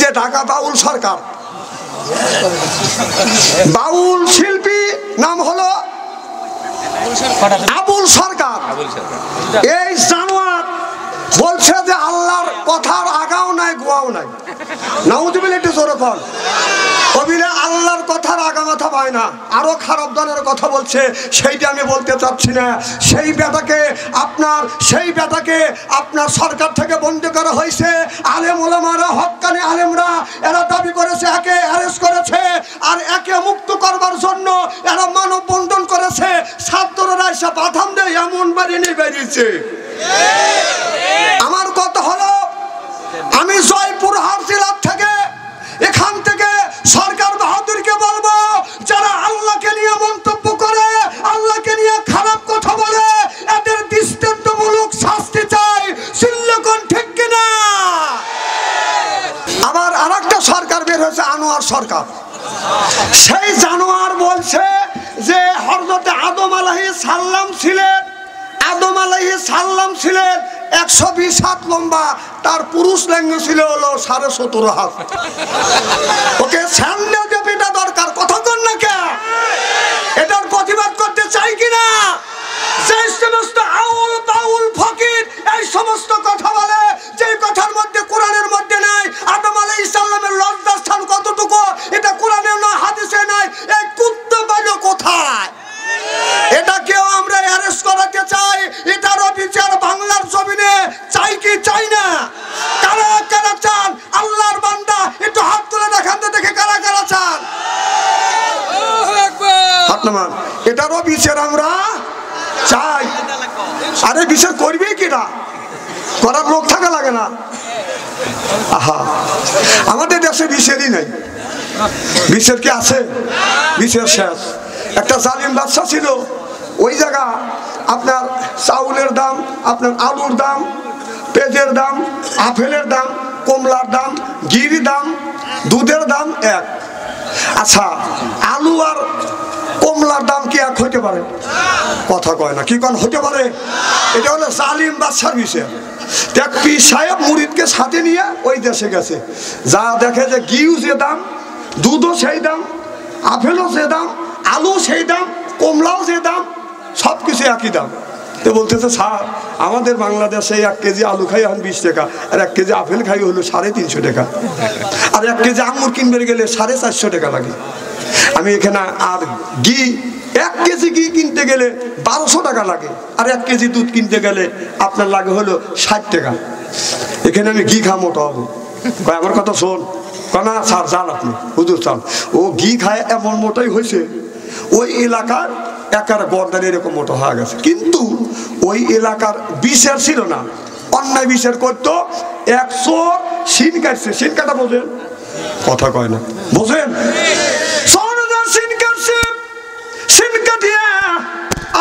যে ঢাকা বাউল সরকার, বাউল শিল্পী নাম হলো আবুল সরকার। এই জানোয়ার বলছে যে আল্লাহর কথার আগাও নাই গোয়াও নাই। নাউজুবিল্লাহ, একটু জোরে বল। কবিরা আল্লাহর কথার আগা মাথা পায় না, আরো খারাপ ধরনের কথা বলছে, সেইটা আমি বলতে চাচ্ছি না। সেই বেটাকে আপনার সরকার থেকে বন্দী করা হয়েছে। আলেম ওলামারা, হক্কানি আলেমরা এরা দাবি করেছে একে অ্যারেস্ট করেছে, আর একে মুক্ত করবার জন্য এরা মানববন্ধন করেছে। ছাত্ররা এসে বাধাম দেয়, এমন বাড়ি নিয়ে বেরিয়েছে। আমার কথা হলো, আমি জয়পুরহাট জেলার থেকে, এখান থেকে সরকার বাহাদুরকে বলবো, যারা আল্লাহকে নিয়ে মন্তব্য করে, আল্লাহকে নিয়ে খারাপ কথা বলে, এদের দৃষ্টান্তমূলক শাস্তি চাই। সিল্লকন ঠিক কিনা? আবার আরেকটা সরকার বের হয়েছে, আনোয়ার সরকার। সেই জানোয়ার বলছে যে হযরত আদম আলাইহিস সালাম ছিলেন, আদম আলাইহিস সালাম ছিলেন 120 হাত লম্বা, তার পুরুষ লিঙ্গ ছিল হলো 17.5 হাত। ওকে স্যান্ডেল পেটা দরকার, কথা কন না কে? এটার প্রতিবাদ করতে চাই কিনা? যে সমস্ত আউল বাউল ফকির এই সমস্ত কথা বলে, যে কথার মধ্যে কোরআনের মধ্যে নাই, আদম আলাইহিস সালামের লজ্জাস্থান কতটুকু এটা কোরআনে না হাদিসে নাই, এই কুত্তা বাইলো কোথায়? এটাকেও আমরা অ্যারেস্ট করাতে চাই। এটারও বিচার বাংলার জমিনে চাই কি চাই না? কারা কারা চান? আল্লাহর বান্দা একটু হাত তুলে দেখান তো, দেখে কারা কারা চান। হাত নামান। এটারও বিচার আমরা চাই। আরে বিচার করবে কিনা? করার লোক থাকা লাগে না। আহা, আমাদের দেশে বিচারই নাই। বিচার কি আছে? বিচার শেষ। একটা জালিম বাদশা ছিল, ওই জায়গা আপনার চাউলের দাম, আপনার আলুর দাম, পেঁয়াজের দাম, আপেলের দাম, কমলার দাম, ঘির দাম, দুধের দাম এক। আচ্ছা, আলু আর কমলার দাম কি এক হইতে পারে? কথা কয় না, কি কোন হতে পারে? এটা হলো জালিম বাদশার বিষয়। দেখ, পীর সাহেব মুরিদকে সাথে নিয়ে ওই দেশে গেছে, যা দেখে যে ঘিও যে দাম, দুধও সেই দাম, আপেলও যে দাম, আলু সেই দাম, কমলাও যে দাম, সবকিছু একই দাম। তো বলতেছে, স্যার আমাদের বাংলাদেশে 1 কেজি আলু খাই এখন 20 টাকা, আর 1 কেজি আপেল খাই হলো 350 টাকা, আর 1 কেজি আঙুর কিনবে গেলে 450 টাকা লাগে। আমি এখানে আর ঘি 1 কেজি ঘি কিনতে গেলে 1200 টাকা লাগে, আর 1 কেজি দুধ কিনতে গেলে আপনার লাগে হলো 60 টাকা। এখানে আমি ঘি খাওয়া মোটা হবো? আমার কথা শোন। না স্যার, যান আপনি, হুজুর চান। ও ঘি খায় এমন মোটাই হয়েছে, ওই এলাকার একার গর্দান এরকম মোটা হয়ে গেছে। কিন্তু ওই এলাকার বিচার ছিল না, অন্যায় বিচার করতো। 100 সিন কাটছে। সিন কাটা বোঝেন? কথা কয় না, বোঝেন? সিন কাটছে। সিন কাটিয়া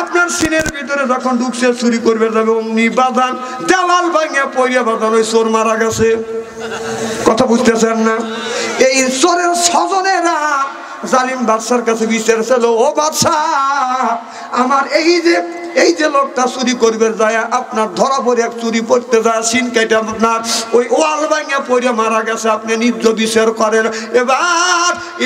আপনার সিনের ভিতরে যখন ঢুকছে, চুরি করবে যাবে, অমনি বাদান দেওয়াল ভাঙে পড়িয়া বাদান ওই চোর মারা গেছে। কথা বুঝতেছেন না? এই চোরের স্বজনেরা জালিম বাদশার কাছে বিচার ছিল, ও বাদশা, আমার এই যে লোকটা চুরি করবে যায়, আপনার ধরা পড়ে চুরি করতে যায়, সিন কেটে আপনার ওই ওয়াল ভাঙে পড়ে মারা গেছে, আপনি নিজ বিচার করেন।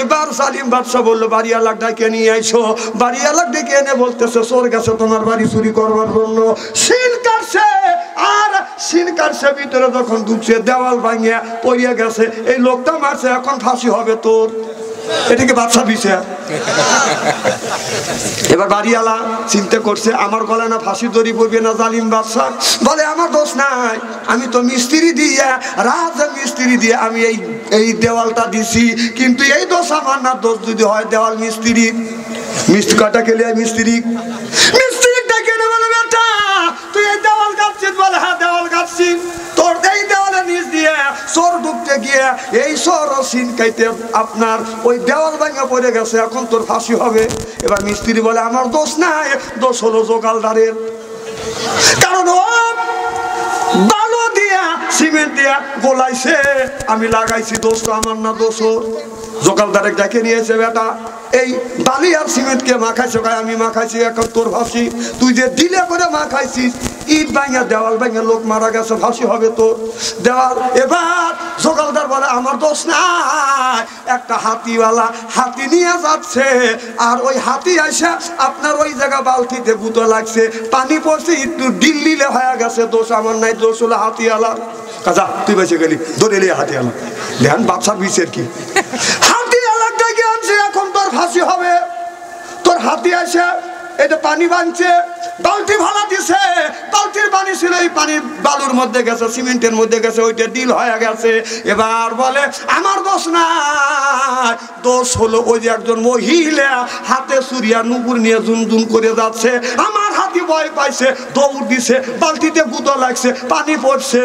এবার জালিম বাদশা বললো, বাড়িওয়ালা ডেকে নিয়ে আইসো। বাড়িওয়ালা ডেকে এনে বলতেছে, চোর গেছে তোমার বাড়ি চুরি করবার জন্য, সিন কাটছে। আর সিন কাটছে, ভিতরে যখন ঢুকছে দেওয়াল ভাঙিয়া পড়িয়া গেছে, এই লোকটা মারছে, এখন ফাঁসি হবে তোর। এটাকে বাদশা বিচার। এবার বাড়িওয়ালা চিন্তা করছে, আমার গলায় না ফাঁসি দড়ি পড়বে না? জালিম বাদশা বলে, আমার দোষ নাই, আমি তো মিস্ত্রি দিয়ে, মিস্ত্রি দিয়ে আমি এই দেওয়ালটা দিছি, কিন্তু এই দোষ আমার না। দোষ যদি হয় দেওয়াল মিস্ত্রি, মিস্ত্রি কটা কেলে মিস্ত্রি ডেকে বলে, বেটা তুই এই দেওয়াল গাচ্ছিস? বলে, হ্যাঁ দেওয়াল গাচ্ছি। তোর এই দেওয়ালের নিচ দিয়ে চোর ঢুকতে গিয়ে এই চোর সিন খাইতে আপনার ওই দেওয়াল ভাঙা পড়ে গেছে, এখন তোর ফাঁসি হবে। এবার মিস্ত্রি বলে, আমার দোষ নাই, দোষ হলো জোগালদারের। কারণ ও বালু দিয়া সিমেন্ট দিয়া গোলাইছে, আমি লাগাইছি, দোষ তো আমার না, দোষ ওর। জোগালদারে ডেকে নিয়েছে, বেটা এই বালি আর সিমেন্টকে মাখাইছো, আমি মাখাইছি, এখন তোর ফাঁসি। তুই যে দিলে করে মাখাইছিস, ইট ভাঙা দেওয়াল ভাঙা লোক মারা গেছে, ফাঁসি হবে তো দেওয়াল। এবার সকালদার বলে আমার দোষ নাই, একটা হাতিওয়ালা হাতি নিয়ে যাচ্ছে, আর ওই হাতি আসে আপনার ওই জায়গা বালতিতে গুঁতো লাগছে, পানি পড়ছে, একটু ডিল্লিলে হয়ে গেছে, দোষ আমার নাই, দোষ হলো হাতিওয়ালা। কাজা তুই বেঁচে গেলি, ধরে নিয়ে হাতিওয়ালা। ধ্যান বাচ্চার বিষের কি হাতিওয়ালা ডেকে আনছে, এখন তোর ফাঁসি হবে। তোর হাতি আসে এটা পানি বানছে, বালতি ভাড়া দিছে, বালতির পানি ছিল এই পানি বালুর মধ্যে গেছে, সিমেন্টের মধ্যে গেছে, ওইটা ডিল হয়ে গেছে। এবার বলে আমার দোষ নাই, দোষ হলো ওই যে একজন মহিলা হাতে সুরিয়া নুপুর নিয়ে জুন করে যাচ্ছে, আমার হাতি ভয় পাইছে, দৌড় দিছে, বালতিতে গুঁতো লাগছে, পানি পড়ছে,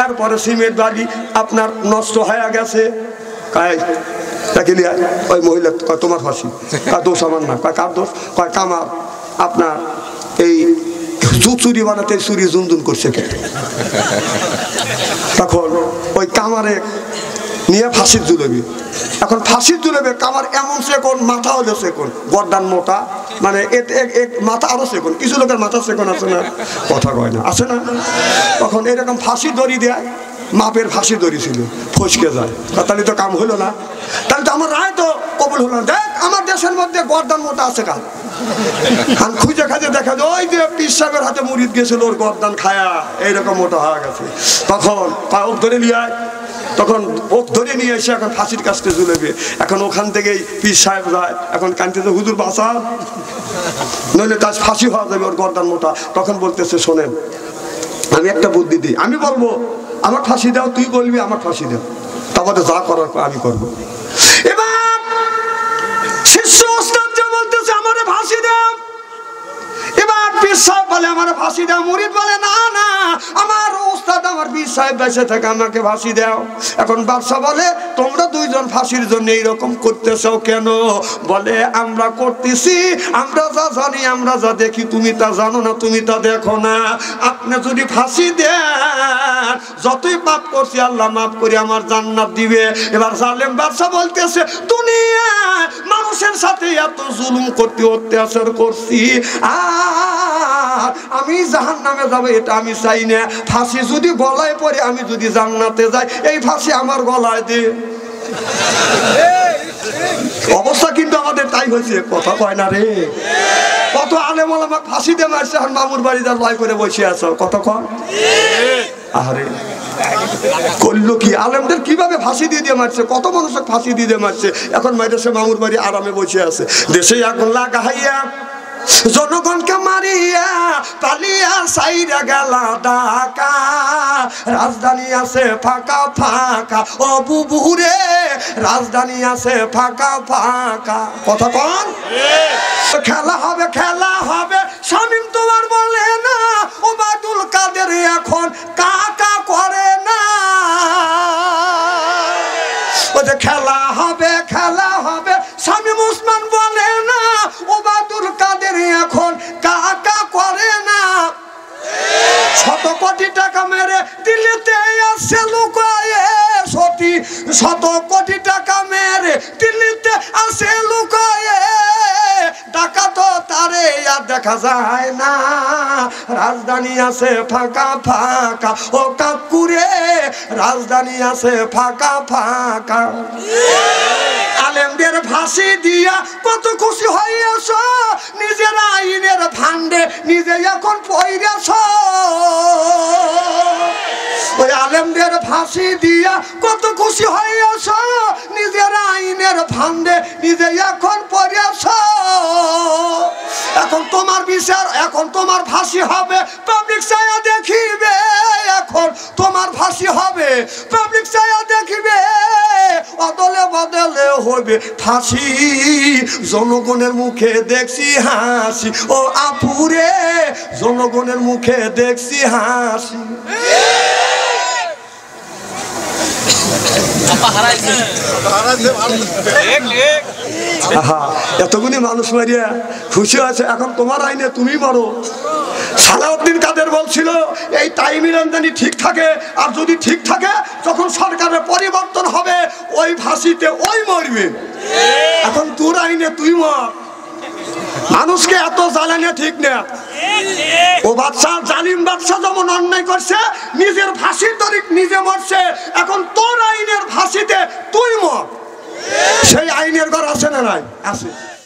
এরপরে সিমেন্ট বালি আপনার নষ্ট হয়ে গেছে। ওই মহিলা কয় তোমার ফাঁসি, দোষ আমার না। কয় কার দোষ? কয় কামার আপনার এই চুরি বানাতে চুরি জুন করছে কে। তখন ওই কামারে নিয়ে ফাঁসির ঝুলবি। এখন ফাঁসির ঝুলবে কামার এমন সেকন, মাথা হলো সেকন, গর্দান মোটা, মানে মাথা আরো সেকন। কিছু লোকের মাথা সেকন আছে না, কথা কয় না, আছে না? তখন এরকম ফাঁসির দড়ি দেয়, মাপের ফাঁসি দড়ি ছিল, ফসকে যায়। তাহলে তো কাম হলো না, তাহলে তো আমার রায় তো কবুল হলো না। দেখ আমার দেশের মধ্যে গর্দান মোটা আছে কাল, খুঁজে খাজে দেখা যায় ওই যে পীর সাহেবের হাতে মুরিদ গেছিল, ওর গর্দান খায়া এইরকম মোটা হয়ে গেছে। তখন ওক ধরে নিয়ে আয়, তখন ওক ধরে নিয়ে এসে এখন ফাঁসির কাছতে ঝুলেবে। এখন ওখান থেকেই পীর সাহেব যায়, এখন কানতেছে হুজুর বাঁচা, নইলে তার ফাঁসি হওয়া যাবে, ওর গর্দান মোটা। তখন বলতেছে শোনেন আমি একটা বুদ্ধি দিই, আমি বলবো আমার ফাঁসি দাও, তুই বলবি আমার ফাঁসি দাও, তারপরে যা করার আমি করবো। এবার শিষ্য ওস্তাদ যে বলতেছে আমারে ফাঁসি দাও, এবার পীর সাহেব বলে আমারে ফাঁসি দাও, মুরিদ বলে না না আমার ওস্তাদ আমার পীর সাহেব বেঁচে থাকে, আমাকে ফাঁসি দাও। এখন বাদশা বলে তোমরা দুইজন ফাঁসির জন্য এইরকম করতেছ কেন? বলে আমরা করতেছি, আমরা যা জানি, আমরা যা দেখি, তুমি তা জানো না, তুমি তা দেখো না। আপনি যদি ফাঁসি দেন, যতই পাপ করছি আল্লাহ মাফ করে আমার জান্নাত দিবে। এবার জালেম বাদশা বলতেছে দুনিয়া মানুষের সাথে এত জুলুম করতে অত্যাচার করছি, আর আমি জাহান্নামে যাবো এটা আমি চাই না। ফাঁসি যদি গলায় পড়ে আমি যদি জান্নাতে যাই, এই ফাঁসি আমার গলায় দে। অবস্থা কিন্তু আমাদের তাই হয়েছে, কথা কয় না রে। কত আলেম ওলামা ফাঁসি দিয়ে মারছে, আর মামুর বাড়িতে লয় করে বসে আছো, কত কন। আরে করলো কি, আলেমদের কিভাবে ফাঁসি দিয়ে মারছে, কত মানুষকে ফাঁসি দিয়ে মারছে। এখন মাইরেছে মামুর বাড়ি আরামে বসে আছে, দেশে আগুন লাগাইয়া জনগণকে মারিয়া পালিয়া সাইরা গেলা ঢাকা, রাজধানী আছে ফাঁকা ফাঁকা, ও বুবুরে রাজধানী আছে ফাঁকা ফাঁকা, কথা কন। খেলা হবে খেলা হবে, শামীম তোমার বলে না, ওবায়দুল কাদের এখন কাকা করে না। ওই যে খেলা হবে খেলা হবে, শামীম ওসমান বলে না, ওবায়দুল কাদের এখন কাকা করে না। 100 কোটি টাকা মেরে দিল্লিতে আসছে লুকায়ে সতী, 100 কোটি টাকা মেরে দিল্লিতে আসে লুকায়ে, টাকা তো তারে আর দেখা যায় না, রাজধানী আছে ফাঁকা ফাঁকা, ও কাকুরে রাজধানী আছে ফাঁকা ফাঁকা। আলেমদের ফাঁসি দিয়া কত খুশি হইয়াছ, নিজের আইনের ভান্ডে নিজে এখন পইরেছ। ওই আলেমদের ফাঁসি দিয়া কত খুশি হইয়াছ, নিজের আইনের ভান্ডে নিজে এখন পইরেছ। এখন তোমার বিচার, এখন তোমার ফাঁসি হবে, পাবলিক চায়া দেখিবে। এখন তোমার ফাঁসি হবে, পাবলিক চায়া দেখিবে, অদলে বদলে হবে ফাঁসি। জনগণের মুখে দেখছি হাসি, ও আপুরে জনগণের মুখে দেখছি হাসি। এতগুলি মানুষ মারিয়া খুশি আছে, এখন তোমার আইনে তুমি মারো। সালাউদ্দিন কাদের বলছিল এই টাইমের আমদানি ঠিক থাকে, আর যদি ঠিক থাকে যখন সরকারের পরিবর্তন হবে ওই ফাঁসিতে ওই মরবে। এখন তোর আইনে তুই মর, মানুষকে এত জ্বালানো ঠিক না। ও বাদশাহ, জালিম বাদশাহ যেমন অন্যায় করছে, নিজের ফাঁসির দড়ি নিজে মরছে, এখন তোর আইনের ফাঁসিতে তুই মর। সেই আইনের ঘর আছে না নাই? আছে।